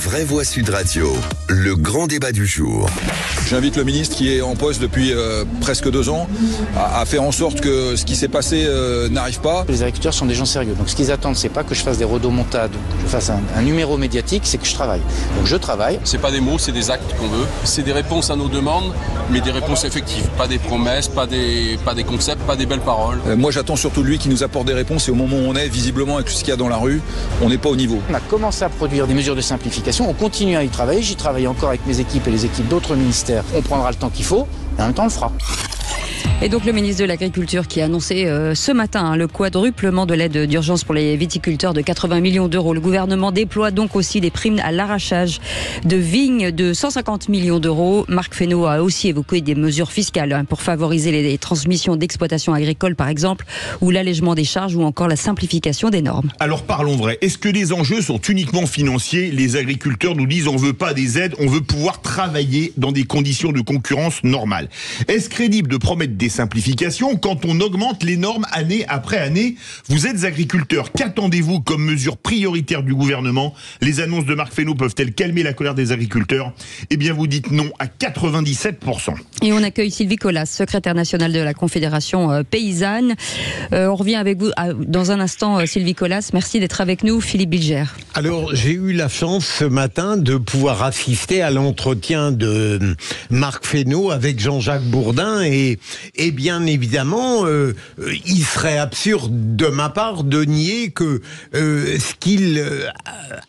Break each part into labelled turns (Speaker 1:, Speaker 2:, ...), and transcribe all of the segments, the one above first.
Speaker 1: Vraie Voix Sud Radio, le grand débat du jour.
Speaker 2: J'invite le ministre qui est en poste depuis presque 2 ans à faire en sorte que ce qui s'est passé n'arrive pas.
Speaker 3: Les agriculteurs sont des gens sérieux, donc ce qu'ils attendent, c'est pas que je fasse des rodomontades, que je fasse un numéro médiatique, c'est que je travaille. Donc je travaille.
Speaker 4: C'est pas des mots, c'est des actes qu'on veut. C'est des réponses à nos demandes, mais des réponses effectives. Pas des promesses, pas des concepts, pas des belles paroles.
Speaker 2: Moi j'attends surtout de lui qui nous apporte des réponses, et au moment où on est, visiblement avec tout ce qu'il y a dans la rue, on n'est pas au niveau.
Speaker 3: On a commencé à produire des mesures de simplification, on continue à y travailler, j'y travaille encore avec mes équipes et les équipes d'autres ministères. On prendra le temps qu'il faut, et en même temps on le fera.
Speaker 5: Et donc le ministre de l'Agriculture qui a annoncé ce matin le quadruplement de l'aide d'urgence pour les viticulteurs de 80 millions d'euros. Le gouvernement déploie donc aussi des primes à l'arrachage de vignes de 150 millions d'euros. Marc Fesneau a aussi évoqué des mesures fiscales pour favoriser les transmissions d'exploitations agricoles par exemple, ou l'allègement des charges ou encore la simplification des normes.
Speaker 6: Alors parlons vrai, est-ce que les enjeux sont uniquement financiers? Les agriculteurs nous disent on veut pas des aides, on veut pouvoir travailler dans des conditions de concurrence normales. Est-ce crédible de promettre des simplifications quand on augmente les normes année après année? Vous êtes agriculteur, qu'attendez-vous comme mesure prioritaire du gouvernement? Les annonces de Marc Fesneau peuvent-elles calmer la colère des agriculteurs? Eh bien vous dites non à 97%.
Speaker 5: Et on accueille Sylvie Collas, secrétaire nationale de la Confédération paysanne. On revient avec vous dans un instant, Sylvie Collas. Merci d'être avec nous, Philippe Bilger.
Speaker 7: Alors j'ai eu la chance ce matin de pouvoir assister à l'entretien de Marc Fesneau avec Jean-Jacques Bourdin et bien évidemment, il serait absurde de ma part de nier que ce qu'il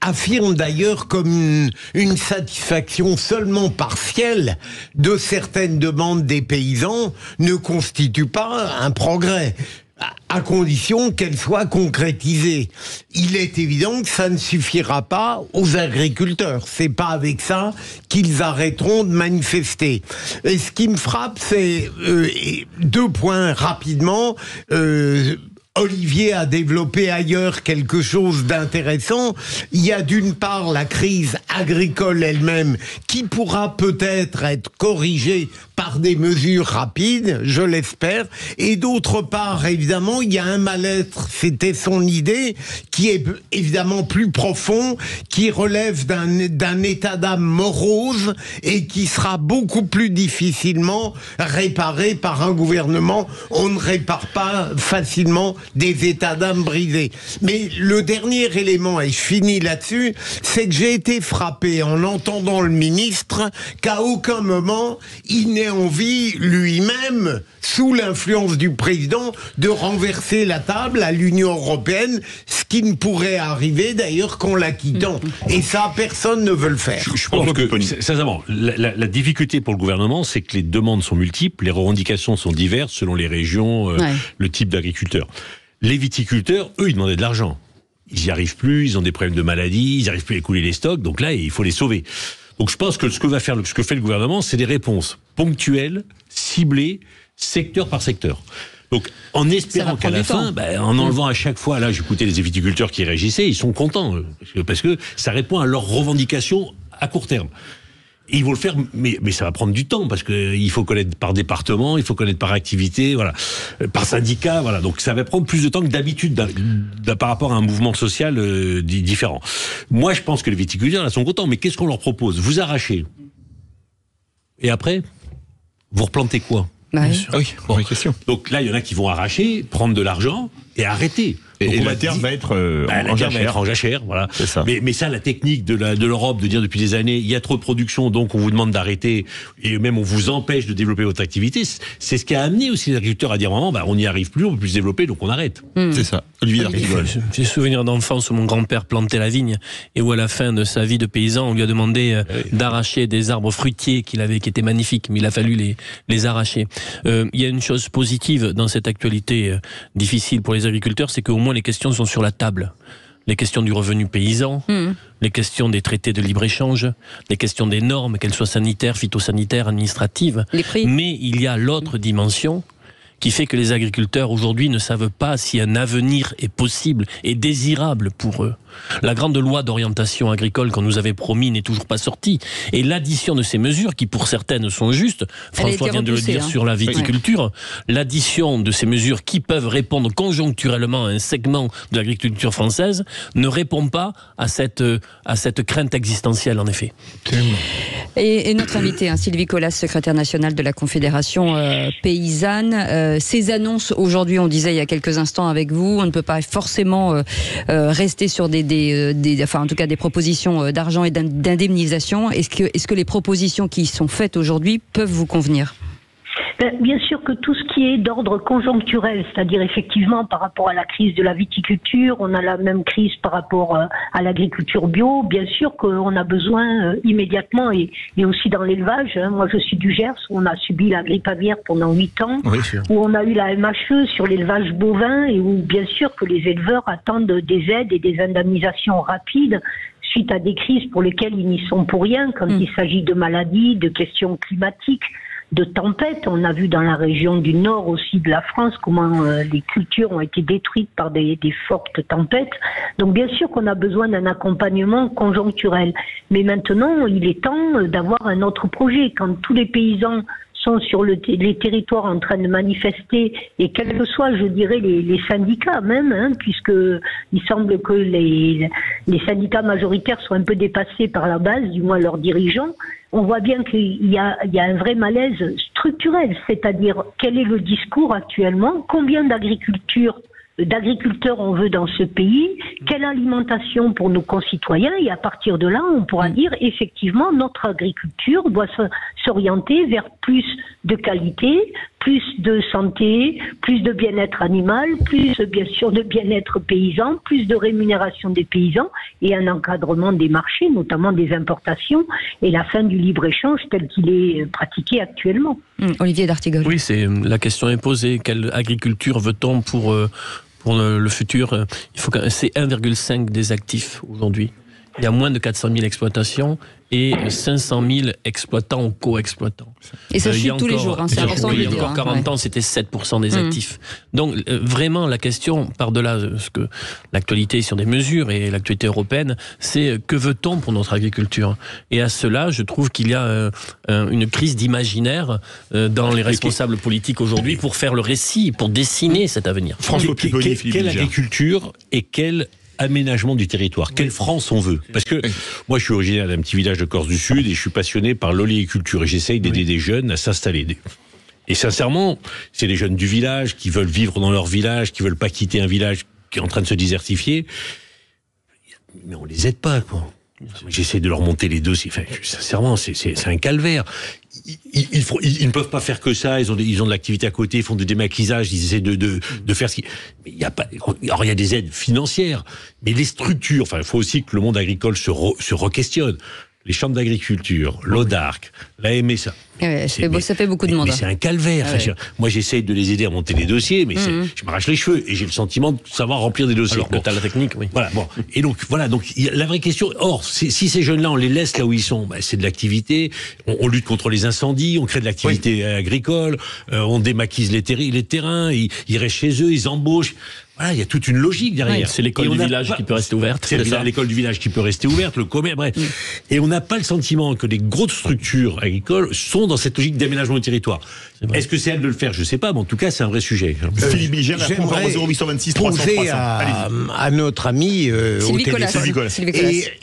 Speaker 7: affirme d'ailleurs comme une satisfaction seulement partielle de certaines demandes des paysans ne constitue pas un progrès, à condition qu'elle soit concrétisée. Il est évident que ça ne suffira pas aux agriculteurs. C'est pas avec ça qu'ils arrêteront de manifester. Et ce qui me frappe, c'est 2 points rapidement. Olivier a développé ailleurs quelque chose d'intéressant. Il y a d'une part la crise agricole elle-même qui pourra peut-être être corrigée par des mesures rapides, je l'espère. Et d'autre part, évidemment, il y a un mal-être, c'était son idée, qui est évidemment plus profond, qui relève d'un état d'âme morose et qui sera beaucoup plus difficilement réparé par un gouvernement. On ne répare pas facilement des états d'âme brisés. Mais le dernier élément, et je finis là-dessus, c'est que j'ai été frappé en entendant le ministre qu'à aucun moment il n'ait envie lui-même, sous l'influence du président, de renverser la table à l'Union européenne, ce qui ne pourrait arriver d'ailleurs qu'en la quittant. Et ça, personne ne veut le faire.
Speaker 8: Je pense que, sincèrement, la difficulté pour le gouvernement, c'est que les demandes sont multiples, les revendications sont diverses selon les régions, le type d'agriculteur. Les viticulteurs, eux, ils demandaient de l'argent. Ils n'y arrivent plus, ils ont des problèmes de maladie, ils n'arrivent plus à écouler les stocks, donc là, il faut les sauver. Donc je pense que ce que fait le gouvernement, c'est des réponses ponctuelles, ciblées, secteur par secteur. Donc, en espérant qu'à la fin, en enlevant à chaque fois, là, j'écoutais les viticulteurs qui réagissaient, ils sont contents, parce que ça répond à leurs revendications à court terme. Et ils vont le faire, mais ça va prendre du temps, parce que il faut connaître par département, il faut connaître par activité, voilà, par syndicat, voilà. Donc ça va prendre plus de temps que d'habitude par rapport à un mouvement social différent. Moi, je pense que les viticulteurs là sont contents, mais qu'est-ce qu'on leur propose? Vous arrachez. Et après, vous replantez quoi?
Speaker 6: Oui, bonne question.
Speaker 8: Donc là, il y en a qui vont arracher, prendre de l'argent et arrêter.
Speaker 6: Et la terre va être
Speaker 8: en jachère, voilà.
Speaker 6: C'est ça.
Speaker 8: Mais ça, la technique de l'Europe de dire depuis des années, il y a trop de production, donc on vous demande d'arrêter, et même on vous empêche de développer votre activité. C'est ce qui a amené aussi les agriculteurs à dire vraiment, on n'y arrive plus, on peut plus se développer, donc on arrête.
Speaker 6: C'est ça. Olivier D'Artigol.
Speaker 9: J'ai souvenir d'enfance où mon grand-père plantait la vigne et où à la fin de sa vie de paysan, on lui a demandé d'arracher des arbres fruitiers qui étaient magnifiques, mais il a fallu les arracher. Il y a une chose positive dans cette actualité difficile pour les agriculteurs, c'est qu'au moins les questions sont sur la table. Les questions du revenu paysan, les questions des traités de libre-échange, les questions des normes, qu'elles soient sanitaires, phytosanitaires, administratives.
Speaker 5: Les prix.
Speaker 9: Mais il y a l'autre dimension qui fait que les agriculteurs aujourd'hui ne savent pas si un avenir est possible et désirable pour eux. La grande loi d'orientation agricole qu'on nous avait promis n'est toujours pas sortie. Et l'addition de ces mesures, qui pour certaines sont justes, François vient de le dire sur la viticulture, l'addition de ces mesures qui peuvent répondre conjoncturellement à un segment de l'agriculture française ne répond pas à cette crainte existentielle, en effet.
Speaker 5: Et notre invité, Sylvie Collas, secrétaire nationale de la Confédération paysanne, ces annonces aujourd'hui, on disait il y a quelques instants avec vous, on ne peut pas forcément rester sur en tout cas des propositions d'argent et d'indemnisation. Est-ce que les propositions qui sont faites aujourd'hui peuvent vous convenir ?
Speaker 10: Bien sûr que tout ce qui est d'ordre conjoncturel, c'est-à-dire effectivement par rapport à la crise de la viticulture, on a la même crise par rapport à l'agriculture bio, bien sûr qu'on a besoin immédiatement, et aussi dans l'élevage. Moi je suis du Gers, où on a subi la grippe aviaire pendant 8 ans, où on a eu la MHE sur l'élevage bovin, et où bien sûr que les éleveurs attendent des aides et des indemnisations rapides suite à des crises pour lesquelles ils n'y sont pour rien, quand il s'agit de maladies, de questions climatiques, de tempêtes. On a vu dans la région du nord aussi de la France comment les cultures ont été détruites par des fortes tempêtes. Donc bien sûr qu'on a besoin d'un accompagnement conjoncturel. Mais maintenant, il est temps d'avoir un autre projet. Quand tous les paysans sont sur les territoires en train de manifester, et quels que soient, je dirais, les syndicats même, puisque il semble que les syndicats majoritaires soient un peu dépassés par la base, du moins leurs dirigeants, on voit bien qu'il y a un vrai malaise structurel, c'est-à-dire quel est le discours actuellement, combien d'agriculteurs on veut dans ce pays, quelle alimentation pour nos concitoyens, et à partir de là, on pourra dire effectivement notre agriculture doit s'orienter vers plus de qualité, plus de santé, plus de bien-être animal, plus bien sûr de bien-être paysan, plus de rémunération des paysans et un encadrement des marchés, notamment des importations, et la fin du libre-échange tel qu'il est pratiqué actuellement.
Speaker 5: Olivier d'Artigol.
Speaker 9: Oui, la question est posée. Quelle agriculture veut-on pour le futur? C'est 1,5 des actifs aujourd'hui. Il y a moins de 400 000 exploitations et 500 000 exploitants ou co-exploitants.
Speaker 5: Et ça chute tous les jours, c'est important de le dire.
Speaker 9: Il y a encore 40 ans, c'était 7% des actifs. Donc vraiment, la question, par-delà ce que l'actualité sur des mesures et l'actualité européenne, c'est que veut-on pour notre agriculture? Et à cela, je trouve qu'il y a une crise d'imaginaire dans les responsables politiques aujourd'hui pour faire le récit, pour dessiner cet avenir.
Speaker 8: François Pupponi, quelle agriculture et quelle aménagement du territoire. Quelle France on veut? Parce que moi, je suis originaire d'un petit village de Corse du Sud et je suis passionné par l'oléiculture et j'essaye d'aider des jeunes à s'installer. Et sincèrement, c'est les jeunes du village qui veulent vivre dans leur village, qui veulent pas quitter un village qui est en train de se désertifier. Mais on les aide pas, quoi. J'essaie de leur monter les dossiers. Enfin, sincèrement, c'est un calvaire. Ils ne peuvent pas faire que ça. Ils ont de l'activité à côté. Ils font du démaquisage. Ils essaient de faire ce qui. Mais il y a pas. Alors il y a des aides financières, mais les structures. Enfin, il faut aussi que le monde agricole se re-questionne. Les chambres d'agriculture, l'ODARC, la MSA.
Speaker 5: Ça fait beaucoup de monde.
Speaker 8: Mais c'est un calvaire. Moi, j'essaye de les aider à monter les dossiers, mais je m'arrache les cheveux et j'ai le sentiment de savoir remplir des dossiers.
Speaker 9: Alors que t'as la technique, oui.
Speaker 8: Voilà, bon. Et donc, la vraie question. Or, si ces jeunes-là, on les laisse là où ils sont, c'est de l'activité. On lutte contre les incendies, on crée de l'activité agricole, on démaquise les terrains, ils restent chez eux, ils embauchent. Voilà, il y a toute une logique derrière.
Speaker 9: C'est l'école du village qui peut rester ouverte.
Speaker 8: C'est l'école du village qui peut rester ouverte, le commerce, bref. Et on n'a pas le sentiment que les grosses structures agricoles sont dans cette logique d'aménagement du territoire. Est-ce que c'est à elles de le faire? Je sais pas, mais en tout cas, c'est un vrai sujet.
Speaker 6: Philippe Bigère,
Speaker 7: j'aimerais poser à notre ami
Speaker 5: Sylvie Collas.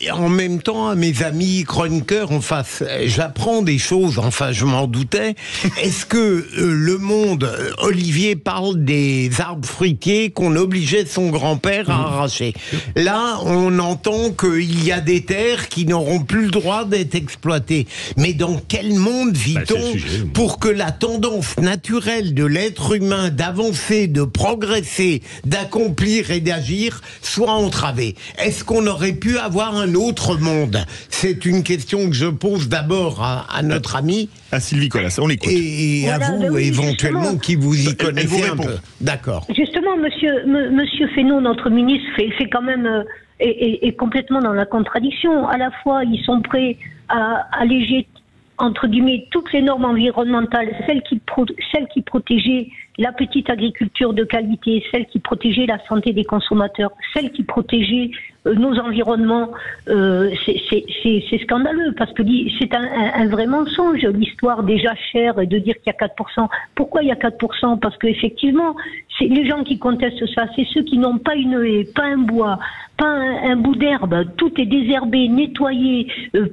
Speaker 7: Et en même temps, à mes amis chroniqueurs en face, j'apprends des choses, enfin, je m'en doutais. Est-ce que le monde, Olivier parle des arbres fruitiers qu'on obligeait son grand-père à arracher. Là, on entend qu'il y a des terres qui n'auront plus le droit d'être exploitées. Mais dans quel monde vit-on pour que la tendance naturelle de l'être humain d'avancer, de progresser, d'accomplir et d'agir soit entravée? Est-ce qu'on aurait pu avoir un autre monde? C'est une question que je pose d'abord à notre ami.
Speaker 6: À Sylvie Collas, on l'écoute.
Speaker 7: Et à vous, éventuellement, qui vous y connaissez un peu. D'accord.
Speaker 10: Justement, Monsieur Fesneau, notre ministre, fait quand même est complètement dans la contradiction. À la fois, ils sont prêts à alléger entre guillemets, toutes les normes environnementales, celles qui protégeaient la petite agriculture de qualité, celles qui protégeaient la santé des consommateurs, celles qui protégeaient nos environnements, c'est scandaleux parce que c'est un vrai mensonge, l'histoire des jachères et de dire qu'il y a 4%. Pourquoi il y a 4%? Parce qu'effectivement, c'est les gens qui contestent ça, c'est ceux qui n'ont pas une haie, pas un bois, pas un bout d'herbe, tout est désherbé, nettoyé,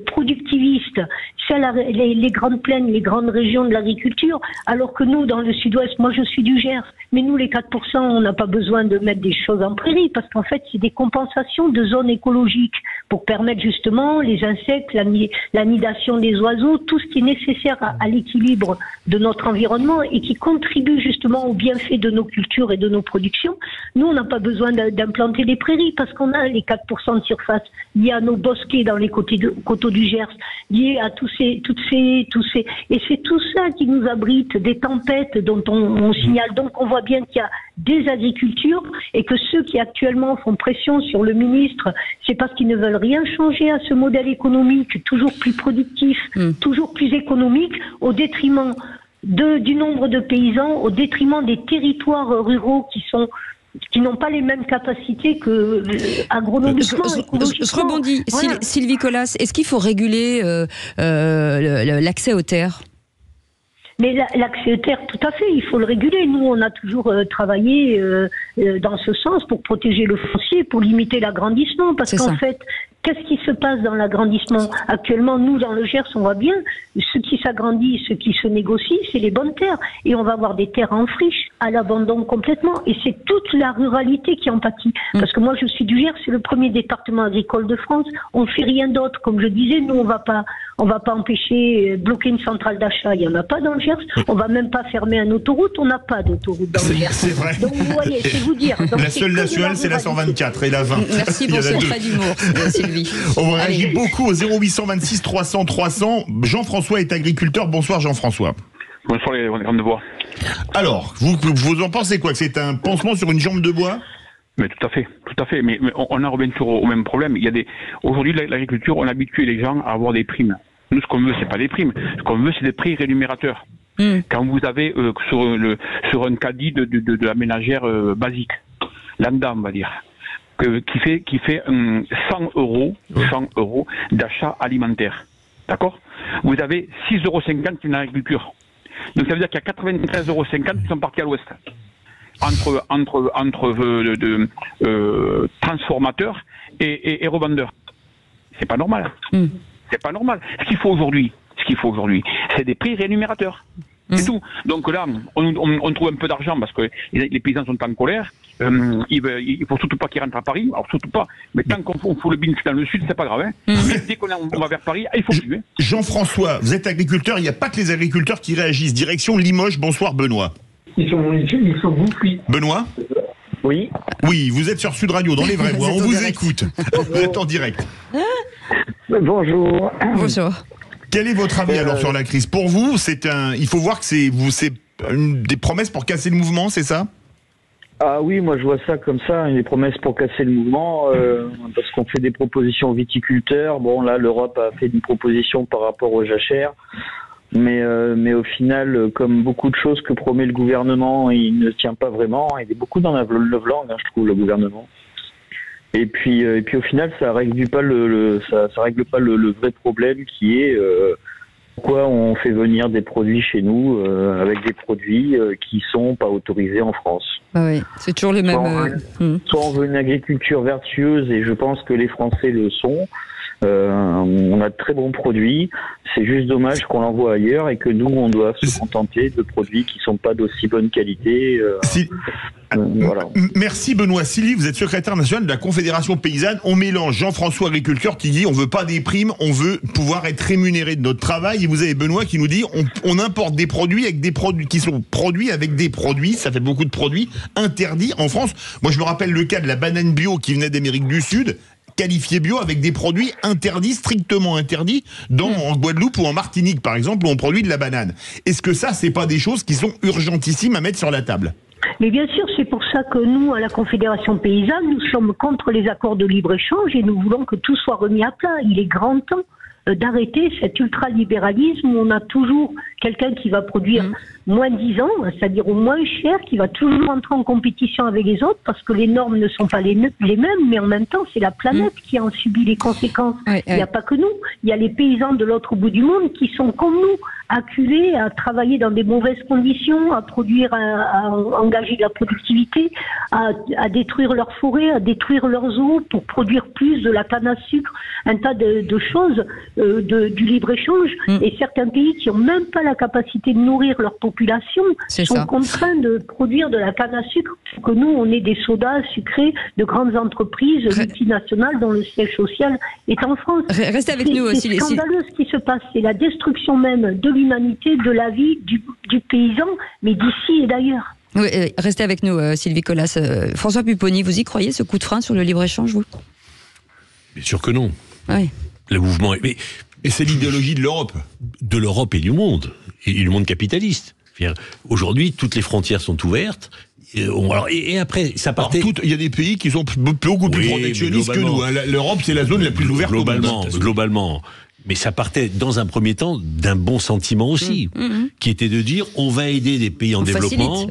Speaker 10: productiviste. C'est les grandes plaines, les grandes régions de l'agriculture, alors que nous, dans le sud-ouest, moi je suis du Gers, mais nous les 4%, on n'a pas besoin de mettre des choses en prairie, parce qu'en fait c'est des compensations de zones écologiques pour permettre justement les insectes, la nidation des oiseaux, tout ce qui est nécessaire à l'équilibre de notre environnement et qui contribue justement au bienfait de nos cultures et de nos productions. Nous, on n'a pas besoin d'implanter des prairies parce qu'on a les 4% de surface liés à nos bosquets dans les coteaux du Gers, liés à et c'est tout ça qui nous abrite des tempêtes dont on signale. Donc on voit bien qu'il y a des agricultures et que ceux qui actuellement font pression sur le ministre, c'est parce qu'ils ne veulent rien changer à ce modèle économique toujours plus productif, toujours plus économique, au détriment du nombre de paysans, au détriment des territoires ruraux qui n'ont pas les mêmes capacités que agronomiquement, écologiquement.
Speaker 5: Je rebondis, voilà. Sylvie Colas, est-ce qu'il faut réguler l'accès aux terres ?
Speaker 10: Mais l'accès aux terres, tout à fait, il faut le réguler. Nous, on a toujours travaillé dans ce sens pour protéger le foncier, pour limiter l'agrandissement, parce qu'en fait, qu'est-ce qui se passe dans l'agrandissement? Actuellement, nous, dans le Gers, on voit bien, ce qui s'agrandit, ce qui se négocie, c'est les bonnes terres. Et on va avoir des terres en friche, à l'abandon complètement. Et c'est toute la ruralité qui en pâtit. Parce que moi, je suis du Gers, c'est le premier département agricole de France. On ne fait rien d'autre. Comme je disais, nous, on va pas empêcher, bloquer une centrale d'achat. Il n'y en a pas dans le Gers. On va même pas fermer une autoroute. On n'a pas d'autoroute dans le Gers.
Speaker 6: C'est vrai.
Speaker 10: Donc, vous voyez, c'est vous dire. Donc,
Speaker 6: la seule nationale, c'est la 124 et la 20.
Speaker 5: Merci pour ce trait d'humour, Sylvie.
Speaker 6: On réagit beaucoup au 0826 300 300. Jean-François est agriculteur. Bonsoir Jean-François.
Speaker 11: Bonsoir les grandes de bois.
Speaker 6: Alors, vous en pensez quoi? Que c'est un pansement sur une jambe de bois?
Speaker 11: Mais tout à fait. Mais on en revient toujours au même problème. Aujourd'hui, l'agriculture, on habitue les gens à avoir des primes. Nous, ce qu'on veut, c'est pas des primes. Ce qu'on veut, c'est des prix rémunérateurs. Quand vous avez sur un caddie de la ménagère basique, lambda, on va dire, qui fait 100 euros d'achat alimentaire. D'accord? Vous avez 6,50 € dans l'agriculture. Donc ça veut dire qu'il y a 93,50 € qui sont partis à l'ouest. Entre transformateurs et revendeurs. C'est pas normal. C'est pas normal. Ce qu'il faut aujourd'hui, c'est des prix rémunérateurs. C'est tout. Donc là, on trouve un peu d'argent parce que les paysans sont en colère. Il faut surtout pas qu'ils rentrent à Paris. Alors surtout pas. Mais tant qu'on fout le bin dans le sud, c'est pas grave. Dès qu'on va vers Paris, il faut plus.
Speaker 6: Jean-François, vous êtes agriculteur. Il n'y a pas que les agriculteurs qui réagissent. Direction Limoges. Bonsoir Benoît.
Speaker 12: Ils sont bouffis.
Speaker 6: Benoît?
Speaker 12: Oui.
Speaker 6: Oui, vous êtes sur Sud Radio, dans les vraies voix. On vous écoute. Vous êtes en direct.
Speaker 12: Bonjour.
Speaker 5: Bonjour.
Speaker 6: Quel est votre avis alors sur la crise? Pour vous, il faut voir que c'est des promesses pour casser le mouvement, c'est ça?
Speaker 12: Ah oui, moi je vois ça comme ça, des promesses pour casser le mouvement, parce qu'on fait des propositions aux viticulteurs. Bon là, l'Europe a fait une proposition par rapport aux jachères, mais au final, comme beaucoup de choses que promet le gouvernement, il ne tient pas vraiment. Il est beaucoup dans la langue, je trouve, le gouvernement. Et puis au final, ça règle pas le vrai problème qui est pourquoi on fait venir des produits chez nous avec des produits qui sont pas autorisés en France.
Speaker 5: Ah oui, c'est toujours les mêmes.
Speaker 12: Soit on veut une agriculture vertueuse, et je pense que les Français le sont. On a de très bons produits. C'est juste dommage qu'on l'envoie ailleurs et que nous, on doit se contenter de produits qui sont pas d'aussi bonne qualité. Voilà.
Speaker 6: Merci Benoît. Sylvie, vous êtes secrétaire national de la Confédération paysanne. On mélange Jean-François agriculteur qui dit on veut pas des primes, on veut pouvoir être rémunéré de notre travail. Et vous avez Benoît qui nous dit on importe des produits avec des produits qui sont produits avec des produits, ça fait beaucoup de produits interdits en France. Moi je me rappelle le cas de la banane bio qui venait d'Amérique du Sud, qualifiée bio avec des produits interdits, strictement interdits, en Guadeloupe ou en Martinique par exemple où on produit de la banane. Est-ce que ça c'est pas des choses qui sont urgentissimes à mettre sur la table?
Speaker 10: Mais bien sûr, c'est pour ça que nous, à la Confédération paysanne, nous sommes contre les accords de libre-échange et nous voulons que tout soit remis à plat. Il est grand temps. d'arrêter cet ultralibéralisme où on a toujours quelqu'un qui va produire moins 10 ans, c'est-à-dire au moins cher, qui va toujours entrer en compétition avec les autres parce que les normes ne sont pas les mêmes, mais en même temps, c'est la planète qui en subit les conséquences. Il n'y a pas que nous. Il y a les paysans de l'autre bout du monde qui sont comme nous, acculés à travailler dans des mauvaises conditions, à produire, à engager de la productivité, à détruire leurs forêts, à détruire leurs eaux pour produire plus de la canne à sucre, un tas de choses du libre-échange. Et certains pays qui n'ont même pas la capacité de nourrir leur population sont contraints de produire de la canne à sucre pour que nous, on ait des sodas sucrés de grandes entreprises multinationales dont le siège social est en France.
Speaker 5: Restez avec nous aussi.
Speaker 10: C'est scandaleux ce qui se passe. C'est la destruction même de l'humanité, de la vie du paysan, mais d'ici et d'ailleurs.
Speaker 5: Oui, restez avec nous, Sylvie Colas. François Pupponi, vous y croyez, ce coup de frein sur le libre-échange, vous ?
Speaker 8: Bien sûr que non.
Speaker 5: Oui.
Speaker 8: Le mouvement...
Speaker 6: Et c'est l'idéologie de l'Europe.
Speaker 8: De l'Europe et du monde. Et du monde capitaliste. Aujourd'hui, toutes les frontières sont ouvertes. Et après, ça partait...
Speaker 6: Il y a des pays qui sont beaucoup plus protectionnistes que nous. L'Europe, c'est la zone la plus ouverte au monde.
Speaker 8: Globalement. Mais ça partait dans un premier temps d'un bon sentiment aussi, qui était de dire on va aider des pays en développement.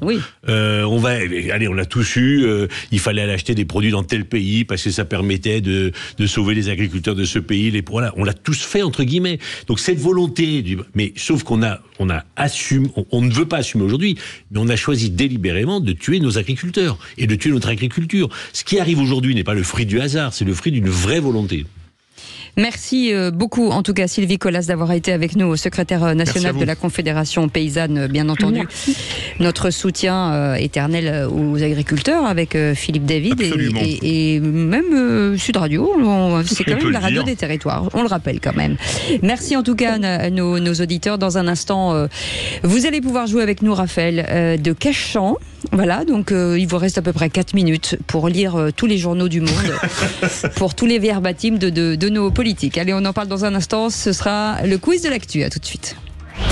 Speaker 8: On l'a tous eu. Il fallait aller acheter des produits dans tel pays parce que ça permettait de sauver les agriculteurs de ce pays. Voilà, on l'a tous fait entre guillemets. Donc cette volonté, mais sauf qu'on a assumé, on ne veut pas assumer aujourd'hui, mais on a choisi délibérément de tuer nos agriculteurs et de tuer notre agriculture. Ce qui arrive aujourd'hui n'est pas le fruit du hasard, c'est le fruit d'une vraie volonté.
Speaker 5: Merci beaucoup, en tout cas, Sylvie Colas, d'avoir été avec nous, secrétaire nationale de la Confédération paysanne, bien entendu. Merci. Notre soutien éternel aux agriculteurs avec Philippe David et même Sud Radio. C'est quand même la radio des territoires, on le rappelle quand même. Merci en tout cas à nos auditeurs. Dans un instant, vous allez pouvoir jouer avec nous, Raphaël, de Cachan. Voilà, donc il vous reste à peu près 4 minutes pour lire tous les journaux du monde, pour tous les verbatims de nos politiques. Allez, on en parle dans un instant, ce sera le quiz de l'actu. À tout de suite.